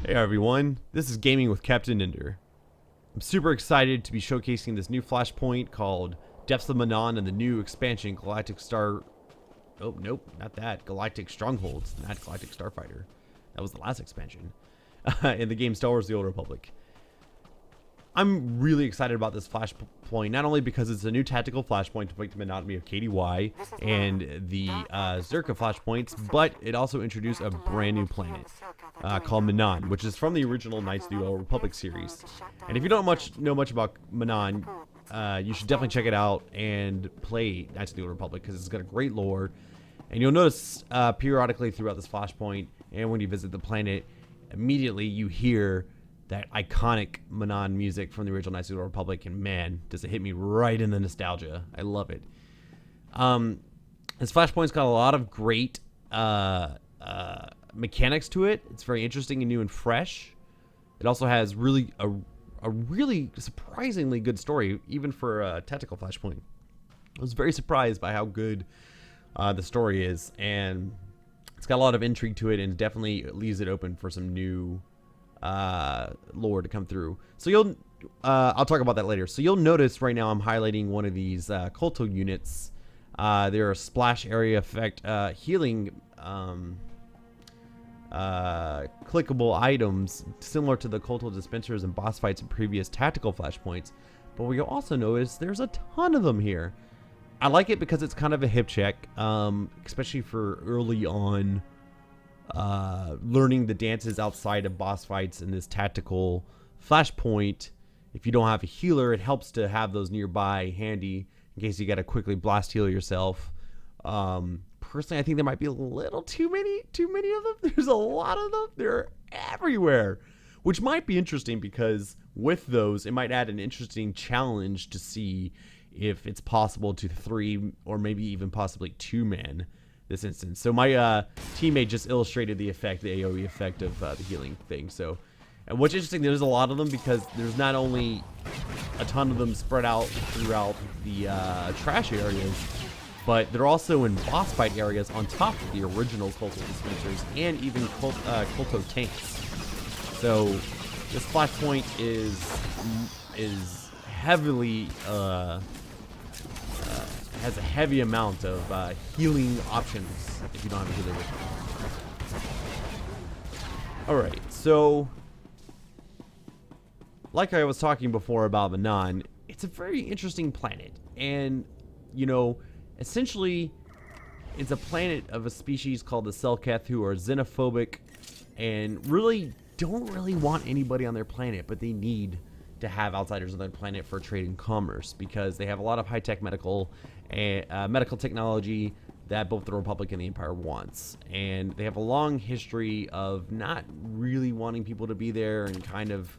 Hey everyone, this is Gaming with Captain Ender. I'm super excited to be showcasing this new flashpoint called Depths of Manaan and the new expansion Galactic Star... Oh, nope, not that. Galactic Strongholds, not Galactic Starfighter. That was the last expansion in the game Star Wars The Old Republic. I'm really excited about this flashpoint, not only because it's a new tactical flashpoint to break the monotony of KDY and the Zerka flashpoints, but it also introduced a brand new planet called Manaan, which is from the original Knights of the Old Republic series. And if you don't know much about Manaan, you should definitely check it out and play Knights of the Old Republic because it's got a great lore. And you'll notice periodically throughout this flashpoint and when you visit the planet, immediately you hear that iconic Manaan music from the original Knights of the Old Republic, and man, does it hit me right in the nostalgia. I love it. This flashpoint's got a lot of great mechanics to it. It's very interesting and new and fresh. It also has really a really surprisingly good story, even for a tactical flashpoint. I was very surprised by how good the story is, and it's got a lot of intrigue to it, and definitely leaves it open for some new lore to come through. So you'll I'll talk about that later. So you'll notice right now I'm highlighting one of these Kolto units. They're a splash area effect healing clickable items similar to the Kolto dispensers and boss fights in previous tactical flashpoints, but what you'll also notice there's a ton of them here. I like it because it's kind of a hip check, especially for early on learning the dances outside of boss fights in this tactical flashpoint. If you don't have a healer, it helps to have those nearby handy in case you got to quickly blast heal yourself. Personally, I think there might be a little too many of them. There's a lot of them. They're everywhere, which might be interesting because with those, it might add an interesting challenge to see if it's possible to 3 or maybe even possibly 2-man this instance. So my teammate just illustrated the effect, the AoE effect of the healing thing. So, and what's interesting, there's a lot of them because there's not only a ton of them spread out throughout the trash areas, but they're also in boss fight areas on top of the original Kolto dispensers and even Kolto tanks. So this flashpoint is heavily has a heavy amount of healing options if you don't have a healer with you. Alright, so like I was talking before about Manaan, it's a very interesting planet, and you know, essentially it's a planet of a species called the Selketh who are xenophobic and really don't want anybody on their planet, but they need to have outsiders on their planet for trade and commerce because they have a lot of high-tech medical technology that both the Republic and the Empire wants, and they have a long history of not really wanting people to be there and kind of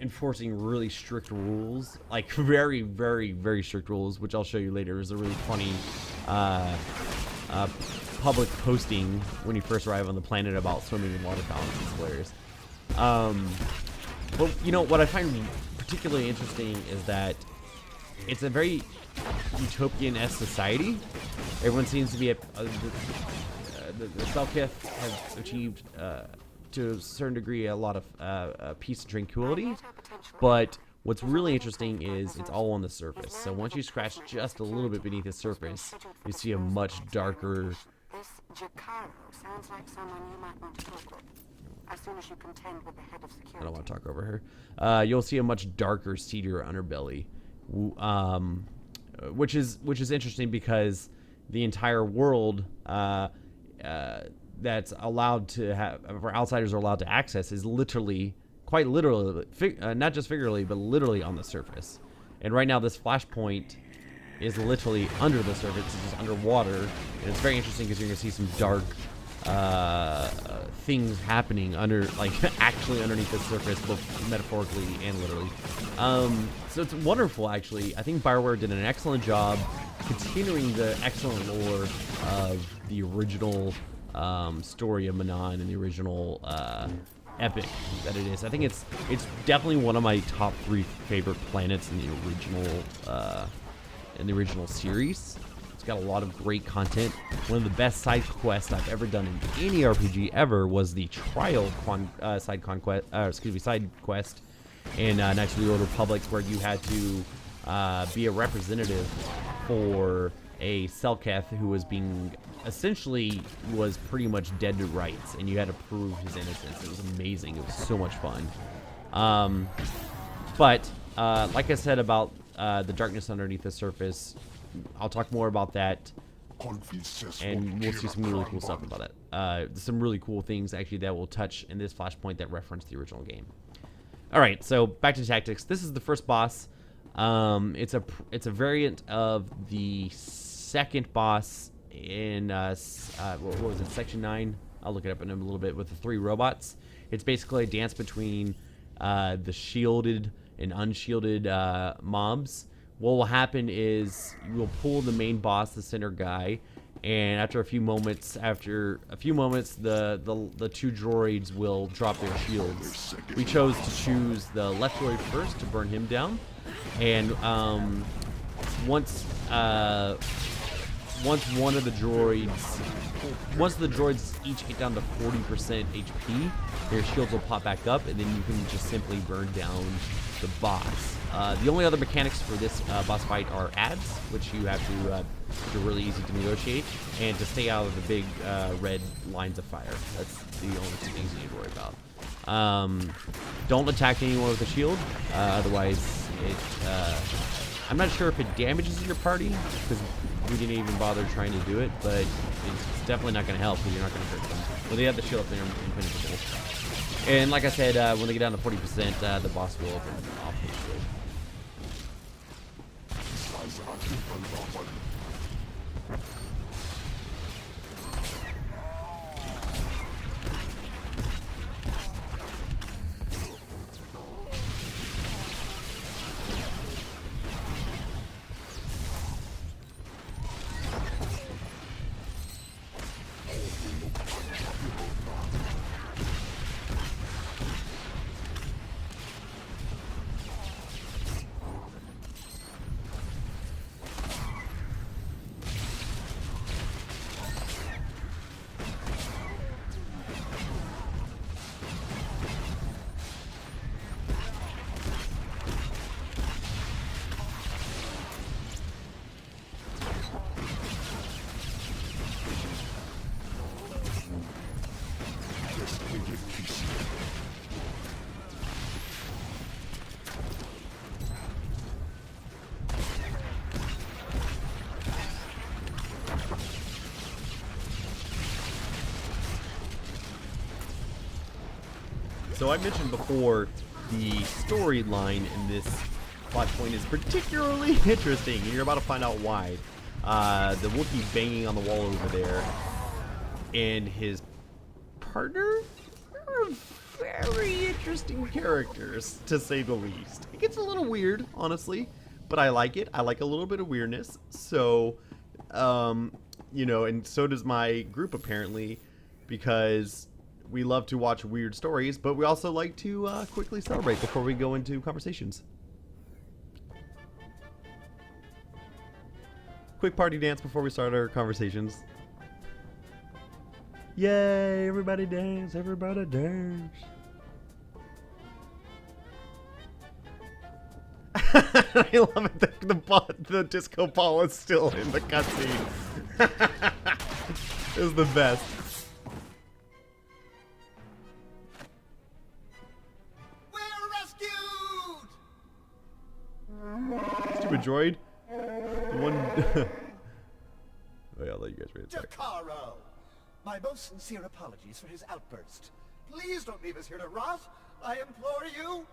enforcing really strict rules, like very strict rules, which I'll show you later. Is a really funny public posting when you first arrive on the planet about swimming in water fountains. It's hilarious. But you know what I find particularly interesting is that it's a very utopian-esque society. Everyone seems to be the Selketh have achieved to a certain degree a lot of peace and tranquility, but what's really interesting is it's all on the surface. So once you scratch just a little bit beneath the surface, you see a much darker. This Jakaro sounds like someone you might want to talk with. As soon as you contend with the head of security. I don't want to talk over her. You'll see a much darker, seedier underbelly, which is interesting because the entire world that's allowed to have, or outsiders are allowed to access, is literally, quite literally, not just figuratively, but literally on the surface. And right now, this flashpoint is literally under the surface. It's just underwater, and it's very interesting because you're gonna see some dark things happening actually underneath the surface, both metaphorically and literally. So it's wonderful, actually. I think BioWare did an excellent job continuing the excellent lore of the original story of Manaan and the original epic that it is. I think it's definitely one of my top 3 favorite planets in the original series. It's got a lot of great content. One of the best side quests I've ever done in any RPG ever was the trial side quest in Knights of the Old Republic, where you had to be a representative for a Selkath who was was pretty much dead to rights, and you had to prove his innocence. It was amazing. It was so much fun. But like I said about the darkness underneath the surface, I'll talk more about that, and we'll see some really cool stuff about it. Some really cool things actually that will touch in this flashpoint that reference the original game. All right, so back to tactics. This is the first boss. It's a variant of the second boss in what was it, section 9? I'll look it up in a little bit, with the 3 robots. It's basically a dance between the shielded and unshielded mobs. What will happen is you will pull the main boss, the center guy, and after a few moments, the 2 droids will drop their shields. We chose to choose the left droid first to burn him down, and once the droids each get down to 40% HP, their shields will pop back up, and then you can just simply burn down the boss. The only other mechanics for this boss fight are ads, which you have to, which are really easy to negotiate, and to stay out of the big red lines of fire. That's the only 2 things you need to worry about. Don't attack anyone with a shield, otherwise I'm not sure if it damages your party, because we didn't even bother trying to do it, but it's definitely not going to help, because you're not going to hurt them. But they have the shield up there impenetrable. And like I said, when they get down to 40%, the boss will open off the shield. So I mentioned before, the storyline in this flashpoint is particularly interesting, and you're about to find out why. The Wookiee banging on the wall over there, and his partner are very interesting characters, to say the least. It gets a little weird, honestly, but I like it. I like a little bit of weirdness. So, you know, and so does my group, apparently, because we love to watch weird stories, but we also like to quickly celebrate before we go into conversations. Quick party dance before we start our conversations. Yay, everybody dance, everybody dance. I love it that the disco ball is still in the cutscene. It was the best. Stupid droid. The one. Wait, I'll let you guys read it. Jacaro! My most sincere apologies for his outburst. Please don't leave us here to rot. I implore you.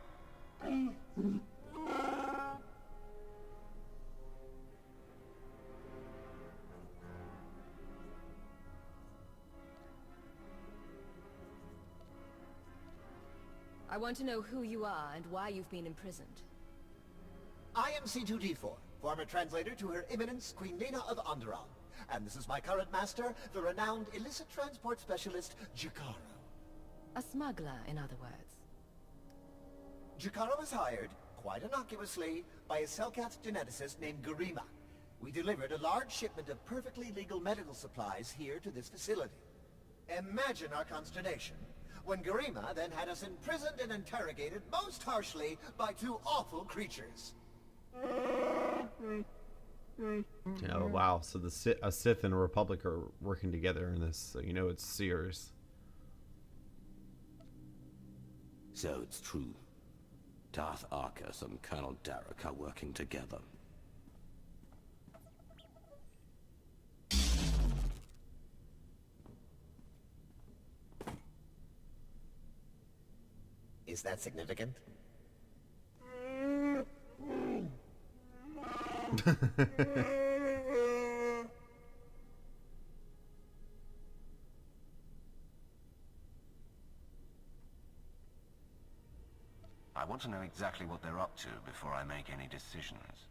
I want to know who you are and why you've been imprisoned. I am C2D4, former translator to Her Eminence Queen Lena of Onderon. And this is my current master, the renowned illicit transport specialist, Jacaro. A smuggler, in other words. Jacaro was hired, quite innocuously, by a Selkath geneticist named Garima. We delivered a large shipment of perfectly legal medical supplies here to this facility. Imagine our consternation when Garima then had us imprisoned and interrogated most harshly by two awful creatures. Oh wow! So a Sith and a Republic are working together in this. So you know it's serious. So it's true. Darth Arcus and Colonel Derek are working together. Is that significant? I want to know exactly what they're up to before I make any decisions.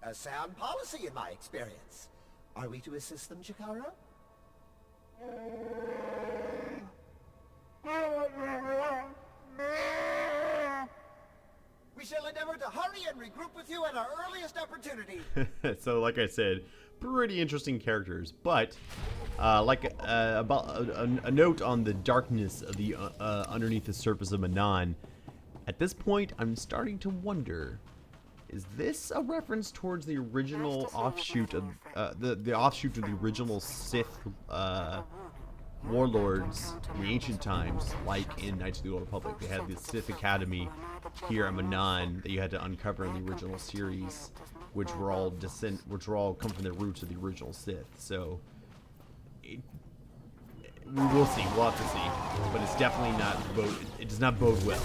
A sound policy in my experience. Are we to assist them, Chikara? We shall endeavor to hurry and regroup with you at our earliest opportunity. So, like I said, pretty interesting characters, but about a note on the darkness of the underneath the surface of Manaan. At this point, I'm starting to wonder: is this a reference towards the original offshoot of the offshoot of the original Sith warlords in the ancient times, like in Knights of the Old Republic? They had the Sith Academy here at Manaan that you had to uncover in the original series, which were all come from the roots of the original Sith. So we will see. We'll have to see, but it's definitely not it does not bode well.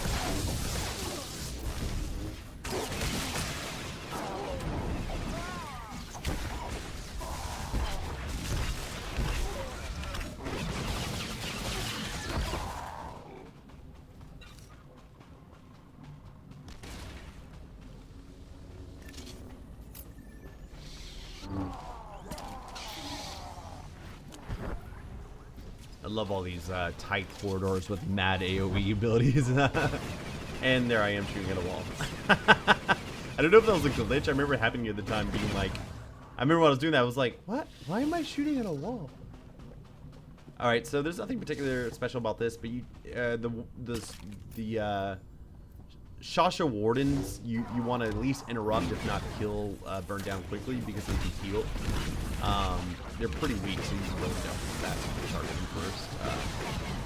I love all these tight corridors with mad AoE abilities. And there I am shooting at a wall. I don't know if that was a glitch. I remember it happening at the time being like, I remember when I was doing that, I was like, what? Why am I shooting at a wall? Alright, so there's nothing particular special about this, but you, the Shasha Wardens, you want to at least interrupt, if not kill, burn down quickly, because they can heal. They're pretty weak, so you can burn them down fast if you target them first.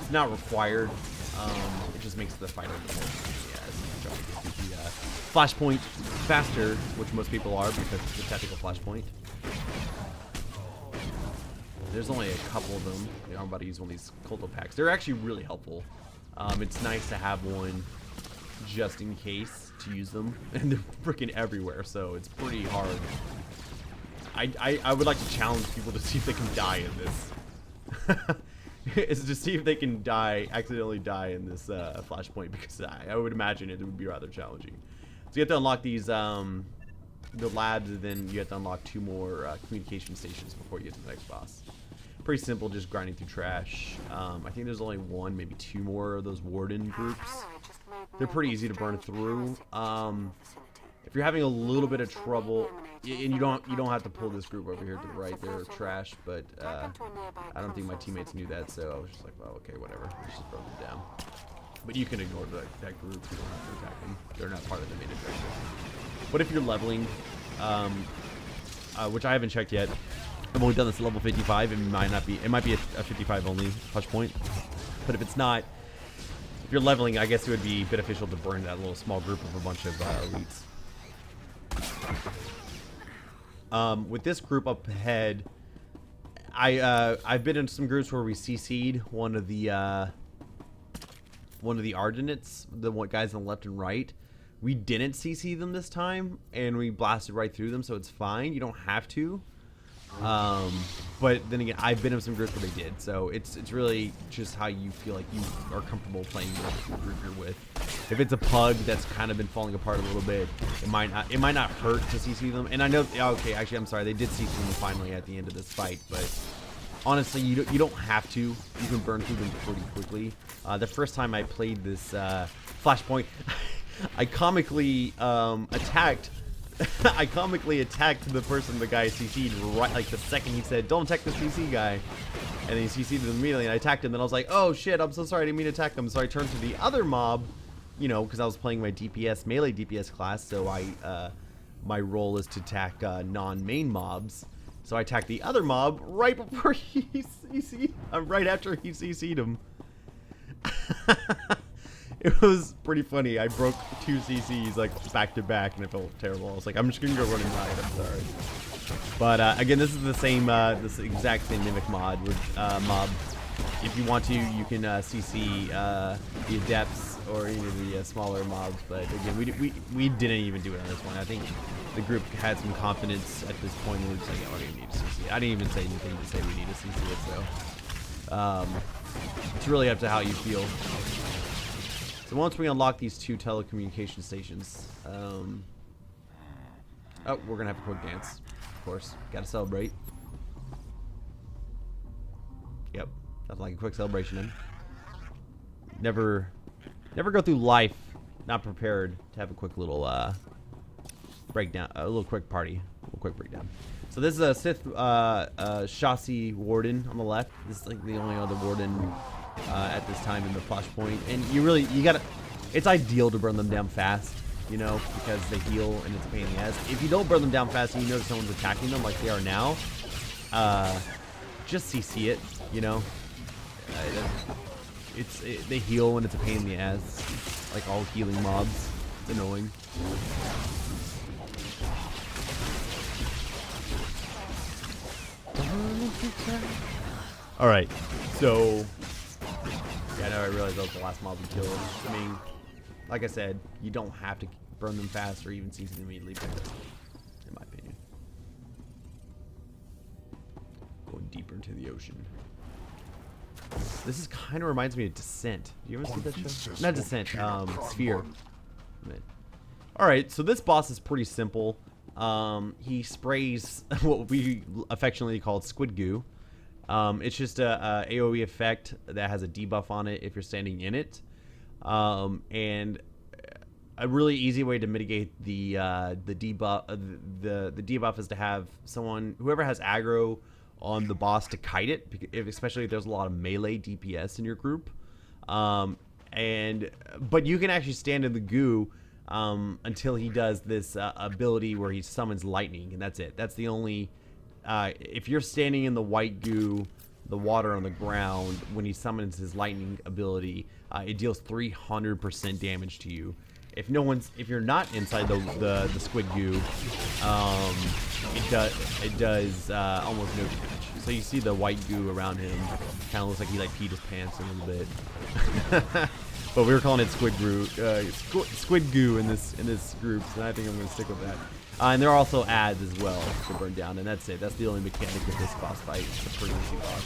It's not required. It just makes the fight a little more, the flashpoint faster, which most people are because it's a tactical flashpoint. There's only a couple of them. I'm about to use one of these Colto packs. They're actually really helpful. It's nice to have one just in case to use them, and they're freaking everywhere, so it's pretty hard. I would like to challenge people to see if they can die in this. Is to see if they can accidentally die in this flashpoint, because I would imagine it would be rather challenging. So you have to unlock these the labs, and then you have to unlock 2 more communication stations before you get to the next boss. Pretty simple, just grinding through trash. I think there's only 1, maybe 2 more of those warden groups. They're pretty easy to burn through. If you're having a little bit of trouble, and you don't have to pull this group over here to the right, they're trash, but I don't think my teammates knew that, so I was just like, well, okay, whatever, let's just burn them down. But you can ignore that group, you don't have to attack them. They're not part of the main objective. But if you're leveling, which I haven't checked yet, I've only done this at level 55, it might be a 55 only touch point, but if it's not, if you're leveling, I guess it would be beneficial to burn that little small group of a bunch of elites. With this group up ahead, I've been in some groups where we CC'd one of the Ardenites, the guys on the left and right. We didn't CC them this time, and we blasted right through them, so it's fine. You don't have to. But then again, I've been in some groups where they did, so it's really just how you feel like you are comfortable playing with the group you're with. If it's a pug that's kind of been falling apart a little bit, it might not hurt to CC them. And I know, okay, actually, I'm sorry, they did CC them finally at the end of this fight, but honestly, you don't have to. You can burn through them pretty quickly. The first time I played this Flashpoint, I comically attacked I comically attacked the person the guy CC'd right like the second he said, "Don't attack the CC guy." And then he CC'd him immediately, and I attacked him. Then I was like, "Oh shit, I'm so sorry, I didn't mean to attack him." So I turned to the other mob, you know, because I was playing my DPS melee DPS class. So my role is to attack non-main mobs. So I attacked the other mob right before he right after he CC'd him. It was pretty funny. I broke 2 CCs like back to back, and it felt terrible. I was like, I'm just gonna go running by it. I'm sorry. But again, this is the same, this exact same mimic mob. If you want to, you can CC the adepts or any of the smaller mobs. But again, we didn't even do it on this one. I think the group had some confidence at this point, and we were just like, "Oh, we need to CC." I didn't even say anything to say we need to CC it. So it's really up to how you feel. So once we unlock these 2 telecommunication stations, oh, we're gonna have a quick dance. Of course, gotta celebrate. Yep, that's like a quick celebration. Then never go through life not prepared to have a quick little breakdown, a little quick party, a little quick breakdown. So this is a Sith chassis warden on the left. This is like the only other warden at this time in the flashpoint, and you gotta. It's ideal to burn them down fast, you know, because they heal and it's a pain in the ass. If you don't burn them down fast and you know someone's attacking them like they are now, just CC it, you know. They heal when it's a pain in the ass, like all healing mobs. It's annoying. All right, so yeah, no, I realized that was the last mob we killed. I mean, like I said, you don't have to burn them fast or even CC them immediately, but in my opinion. Going deeper into the ocean. This is kind of reminds me of Descent. Do you ever see that show? Not Descent, Sphere. All right, so this boss is pretty simple. He sprays what we affectionately call squid goo. It's just a AoE effect that has a debuff on it if you're standing in it, and a really easy way to mitigate the debuff. The debuff is to have whoever has aggro on the boss to kite it, especially if there's a lot of melee DPS in your group. But you can actually stand in the goo until he does this ability where he summons lightning, and that's it. That's the only. If you're standing in the white goo, the water on the ground, when he summons his lightning ability, it deals 300% damage to you. If you're not inside the squid goo, it does almost no damage. So you see the white goo around him, kind of looks like he like peed his pants a little bit. But we were calling it squid goo in this group, and I think I'm gonna stick with that. And there are also ads as well to burn down, and that's it. That's the only mechanic of this boss fight. It's a pretty easy boss.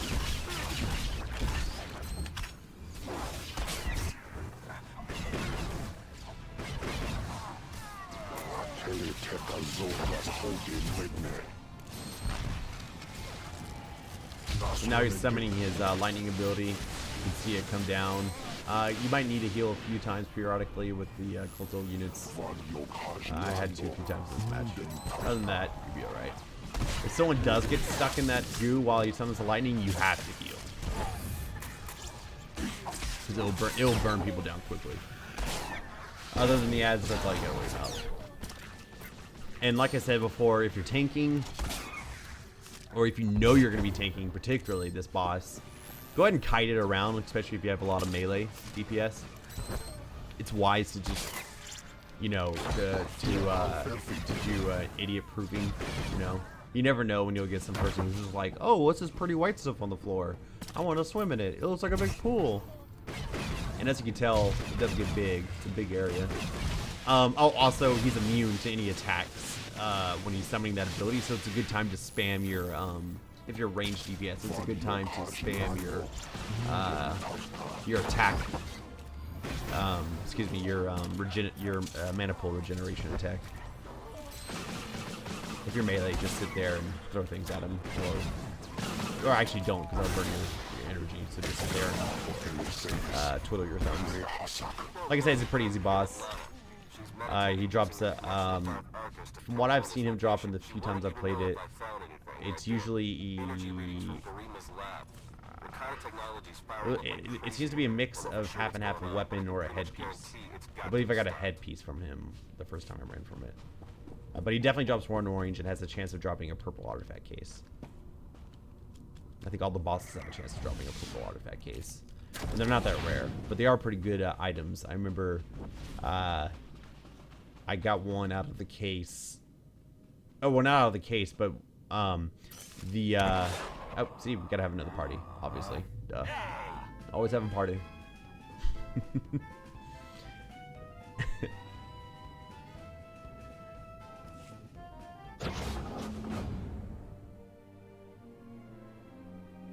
So now he's summoning his lightning ability. You can see it come down. You might need to heal a few times periodically with the culto units. I had to a few times in this match. Other than that, you'll be alright. If someone does get stuck in that goo while he summons the lightning, you have to heal. Because it'll burn people down quickly. Other than the ads, that's all you gotta worry about. And like I said before, if you're tanking, or if you know you're going to be tanking, particularly this boss, go ahead and kite it around, especially if you have a lot of melee DPS. It's wise to just, you know, to do idiot proofing, you know. You never know when you'll get some person who's just like, oh, what's this pretty white stuff on the floor? I want to swim in it. It looks like a big pool. And as you can tell, it does get big. It's a big area. Oh, also, he's immune to any attacks when he's summoning that ability, so it's a good time to spam your, if you're ranged DPS, it's a good time to spam your attack, excuse me, your mana pool regeneration attack. If you're melee, just sit there and throw things at him, or actually don't, because that'll burn your energy, so just sit there and twiddle your thumbs. Like I said, it's a pretty easy boss. He drops a, from what I've seen him drop in the few times I've played it, it's usually, it seems to be a mix of half and half a weapon or a headpiece. I believe I got a headpiece from him the first time I ran from it. But he definitely drops one orange and has a chance of dropping a purple artifact case. I think all the bosses have a chance of dropping a purple artifact case. And they're not that rare, but they are pretty good items. I remember I got one out of the case. Oh, well, not out of the case, but oh, see, we gotta have another party, obviously. Duh. Always having party.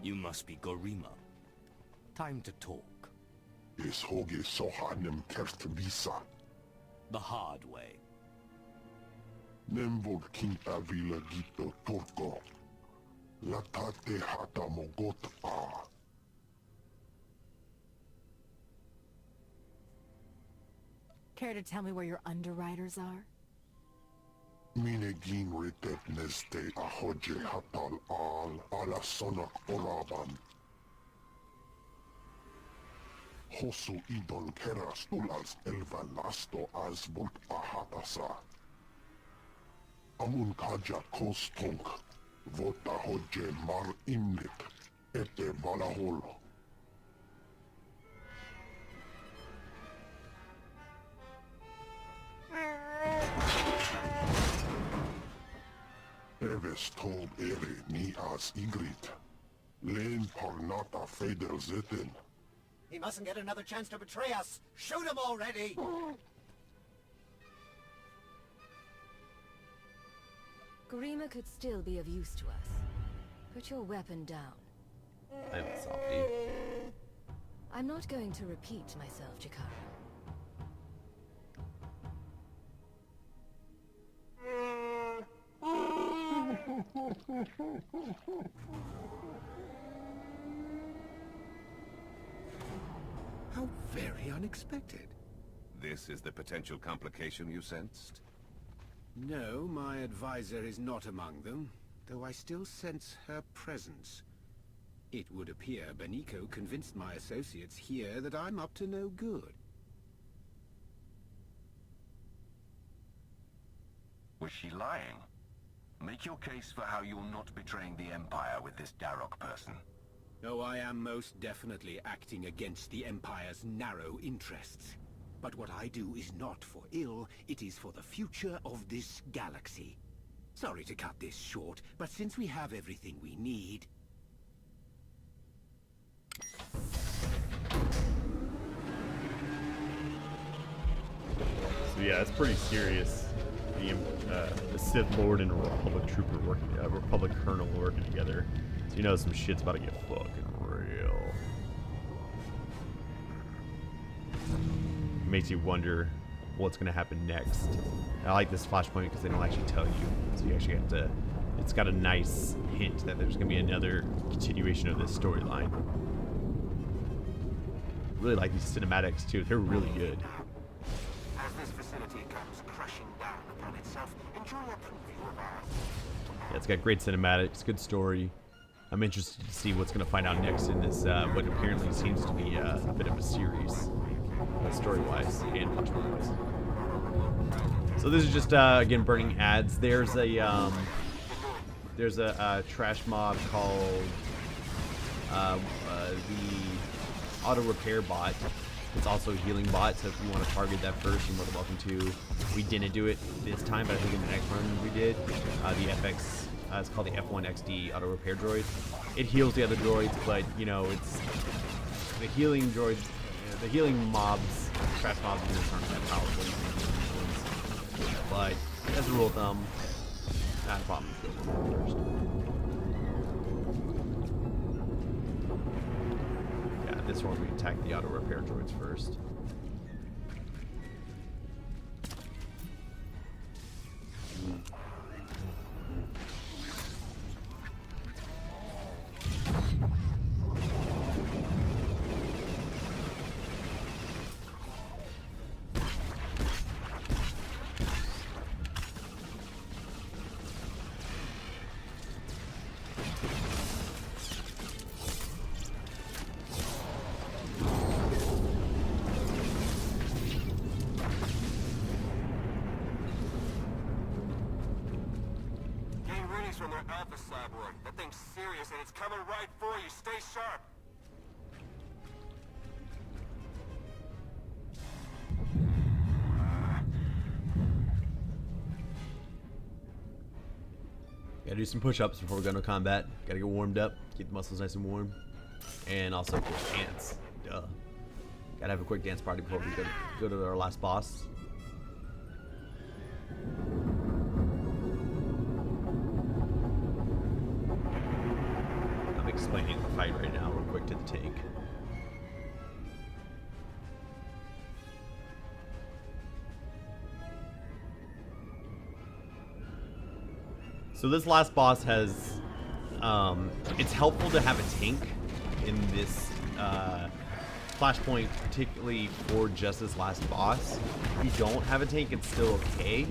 You must be Gorima. Time to talk. Is hoge sohanem kertvisa. The hard way. Nemvod king avila gito torko. Latate hata mogot a. Care to tell me where your underwriters are? Mine gin ritet neste ahoje hatal al ala sonak oraban. Hosu idon keras tulals elva lasto as bult ahatasa. Amun kaja kostunk. Vota hoje mar imnit. Ete valahol. Eves tob ere ni as igrit. Len parnata feder zeten. He mustn't get another chance to betray us. Shoot him already! Gorima could still be of use to us. Put your weapon down. I'm a softie. I'm not going to repeat myself, Jakara. How very unexpected. This is the potential complication you sensed? No, my advisor is not among them, though I still sense her presence. It would appear Beniko convinced my associates here that I'm up to no good. Was she lying? Make your case for how you're not betraying the Empire with this Darok person. Oh, I am most definitely acting against the Empire's narrow interests. But what I do is not for ill, it is for the future of this galaxy. Sorry to cut this short, but since we have everything we need... So yeah, it's pretty serious. The Sith Lord and a Republic Trooper working, Republic Colonel working together. So you know some shit's about to get fucking real. Makes you wonder what's gonna happen next. I like this flashpoint because they don't actually tell you, so you actually have to. It's got a nice hint that there's gonna be another continuation of this storyline. Really like these cinematics too; they're really good. As this facility comes crashing down upon itself, enjoy a preview of ours. Yeah, it's got great cinematics, good story. I'm interested to see what's gonna find out next in this what apparently seems to be a bit of a series, story-wise and punchline-wise. So this is just again burning ads. There's a trash mob called the auto repair bot. It's also a healing bot, so if you want to target that first, you're more than welcome to. We didn't do it this time, but I think in the next run we did. The FX, it's called the F1XD auto repair droid. It heals the other droids, but you know it's the healing droids. The healing mobs, trash mobs, aren't that powerful. But as a rule of thumb, not a problem. First. Yeah, this one we attack the auto repair droids first. regular Alpha cyborg. That thing's serious and it's coming right for you. Stay sharp. Gotta do some push-ups before we go into combat. Gotta get warmed up, get the muscles nice and warm. And also, of course, dance. Duh. Gotta have a quick dance party before we go to our last boss. I'm explaining the fight right now real quick to the tank. So this last boss has, it's helpful to have a tank in this flashpoint, particularly for just this last boss. If you don't have a tank, it's still okay,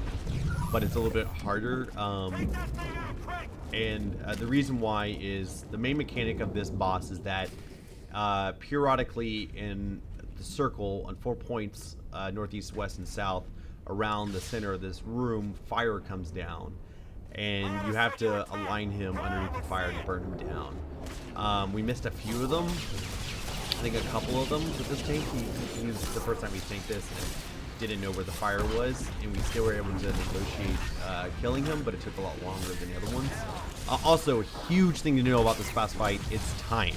but it's a little bit harder. And the reason why is the main mechanic of this boss is that periodically in the circle on 4 points, northeast, west, and south, around the center of this room, fire comes down. And you have to align him underneath the fire to burn him down. We missed a few of them. I think a couple of them with this tank. He was the first time we tanked this and didn't know where the fire was, and we still were able to negotiate killing him, but it took a lot longer than the other ones. Also, a huge thing to know about this boss fight, it's timed.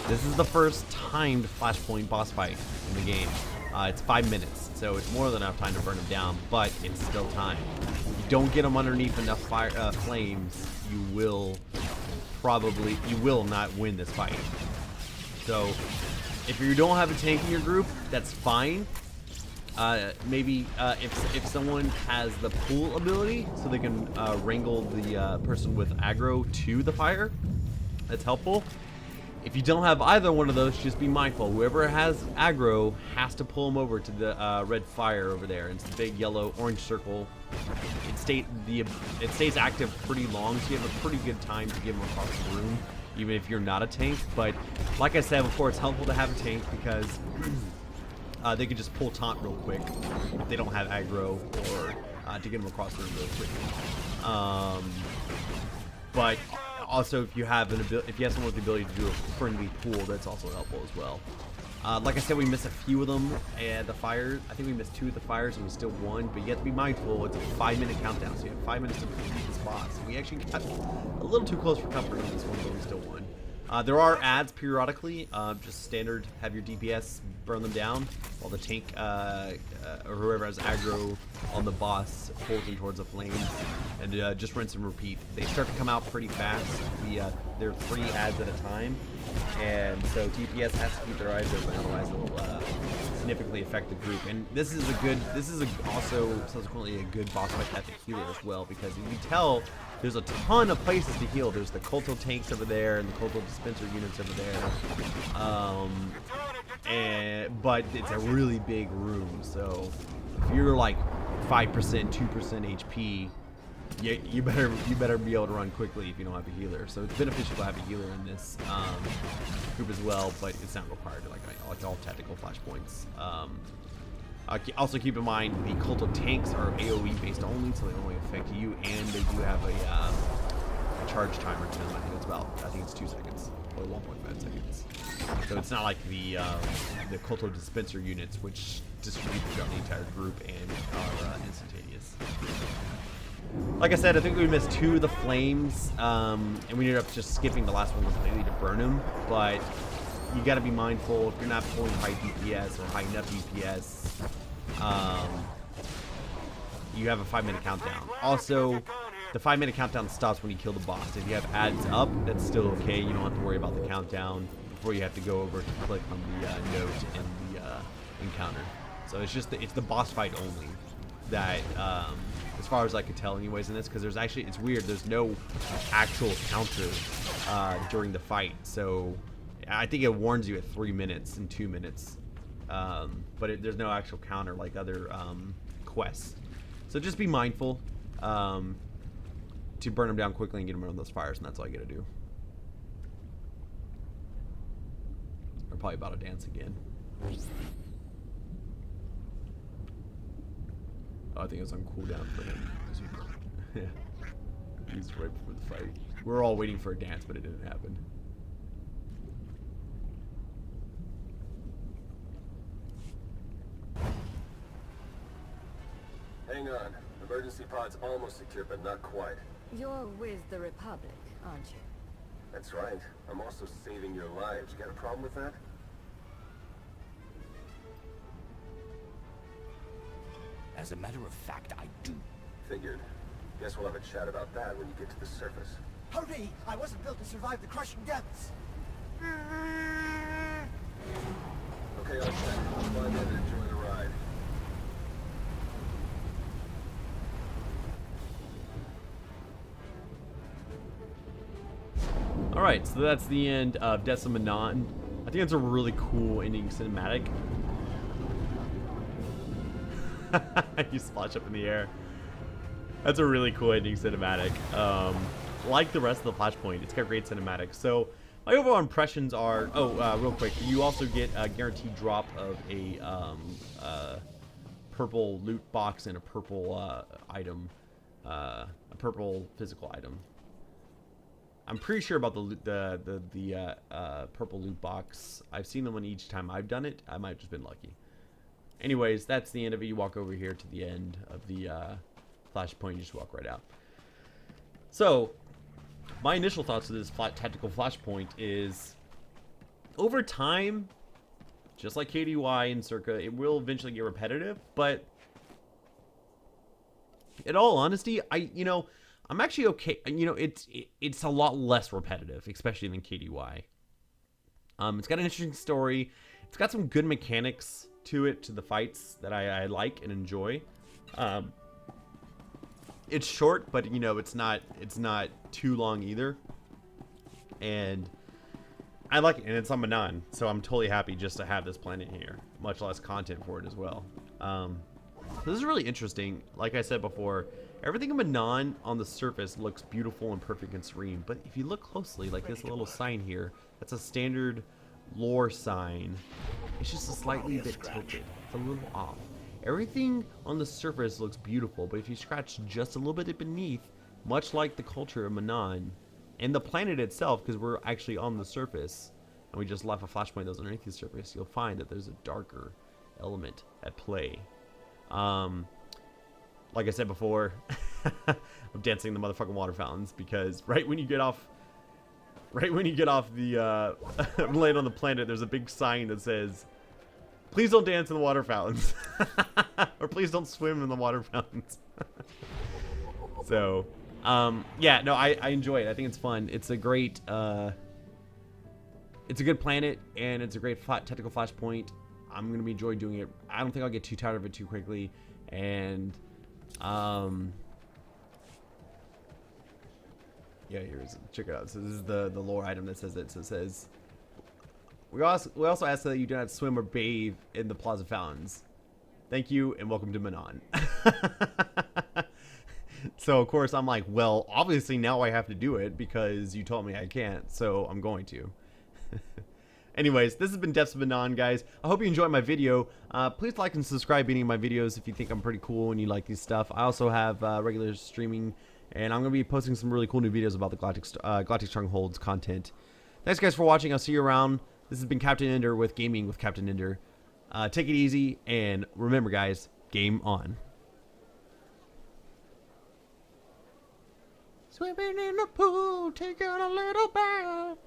This is the first timed flashpoint boss fight in the game. It's 5 minutes, so it's more than enough time to burn him down, but it's still timed. If you don't get him underneath enough fire flames, you will not win this fight. So, if you don't have a tank in your group, that's fine. Maybe if someone has the pull ability, so they can wrangle the person with aggro to the fire, that's helpful. If you don't have either one of those, just be mindful. Whoever has aggro has to pull him over to the red fire over there. It's the big yellow orange circle. It stays active pretty long, so you have a pretty good time to get him across the room, even if you're not a tank. But like I said before, it's helpful to have a tank because they can just pull taunt real quick if they don't have aggro, or to get them across the room real quick. But also, if you have someone with the ability to do a friendly pool, that's also helpful as well. Like I said, we missed a few of them, and the fires. I think we missed 2 of the fires, and we still won. But you have to be mindful. It's a 5-minute countdown, so you have 5 minutes to defeat this boss. We actually got a little too close for comfort on this one, but we still won. There are ads periodically, just standard, have your DPS burn them down, while the tank, or whoever has aggro on the boss pulls them towards the flames, and just rinse and repeat. They start to come out pretty fast. There are 3 ads at a time, and so DPS has to keep their eyes open, otherwise it will significantly affect the group. And this is also subsequently a good boss fight at the healer as well, because you can tell there's a ton of places to heal. There's the Culto tanks over there and the Culto dispenser units over there. But it's a really big room, so if you're like 5%, 2% HP, you better be able to run quickly if you don't have a healer. So it's beneficial to have a healer in this group as well, but it's not required. Like all tactical flashpoints. Also keep in mind the Culto tanks are AoE based only, so they only affect you, and they do have a charge timer to them. I think it's 2 seconds or 1.5 seconds. So it's not like the Culto dispenser units, which distribute throughout the entire group and are instantaneous. Like I said, I think we missed 2 of the flames, and we ended up just skipping the last one completely to burn them. But you got to be mindful if you're not pulling high DPS or high enough DPS. You have a 5-minute countdown. Also, the 5-minute countdown stops when you kill the boss. If you have ads up, that's still okay. You don't have to worry about the countdown before you have to go over to click on the note in the encounter. So it's the boss fight only that, as far as I could tell anyways in this, because it's weird, there's no actual counter during the fight. So I think it warns you at 3 minutes and 2 minutes, but there's no actual counter like other quests. So just be mindful to burn them down quickly and get them around those fires, and that's all you gotta do. We're probably about to dance again. Oh, I think it was on cooldown for him. Yeah, he's right before the fight. We're all waiting for a dance, but it didn't happen. Hang on. Emergency pod's almost secure, but not quite. You're with the Republic, aren't you? That's right. I'm also saving your lives. You got a problem with that? As a matter of fact, I do. Figured. Guess we'll have a chat about that when you get to the surface. Hurry! I wasn't built to survive the crushing depths. Okay, I'll check. Climb in and enjoy the ride. Alright, so that's the end of Depths of Manaan. I think it's a really cool ending cinematic. You splash up in the air. That's a really cool ending cinematic. Like the rest of the Flashpoint, it's got great cinematics. So my overall impressions are, real quick, you also get a guaranteed drop of a purple loot box and a purple item, a purple physical item. I'm pretty sure about the purple loot box. I've seen them on each time I've done it. I might have just been lucky. Anyways, that's the end of it. You walk over here to the end of the Flashpoint. You just walk right out. So, my initial thoughts of this tactical Flashpoint is, over time, just like KDY and Circa, it will eventually get repetitive. But, in all honesty, I'm actually okay. It's a lot less repetitive, especially than KDY. It's got an interesting story. It's got some good mechanics to it, to the fights that I like and enjoy. It's short, but it's not too long either. And I like it, and it's on Manaan, so I'm totally happy just to have this planet here. Much less content for it as well. This is really interesting. Like I said before, everything in Manaan on the surface looks beautiful and perfect and serene. But if you look closely, like this little sign here, that's a standard lore sign. It's just a slightly bit tilted. It's a little off. Everything on the surface looks beautiful, but if you scratch just a little bit beneath, much like the culture of Manaan and the planet itself, because we're actually on the surface and we just left a flashpoint that was underneath the surface, you'll find that there's a darker element at play. Like I said before, I'm dancing the motherfucking water fountains because right when you get off the land on the planet, there's a big sign that says, "Please don't dance in the water fountains," or "Please don't swim in the water fountains." So, yeah, no, I enjoy it. I think it's fun. It's a great, it's a good planet, and it's a great technical Flashpoint. I'm gonna be enjoying doing it. I don't think I'll get too tired of it too quickly, and yeah, here's, check it out. So this is the lore item that says it. So it says, we also ask that you do not swim or bathe in the plaza fountains. Thank you and welcome to Manaan. So of course I'm like, well, obviously now I have to do it because you told me I can't, so I'm going to. Anyways, this has been Depths of Manaan, guys. I hope you enjoyed my video. Please like and subscribe any of my videos if you think I'm pretty cool and you like these stuff. I also have regular streaming, and I'm going to be posting some really cool new videos about the Galactic Strongholds content. Thanks, guys, for watching. I'll see you around. This has been Captain Ender with Gaming with Captain Ender. Take it easy, and remember, guys, game on. Swimming in the pool, taking a little bath.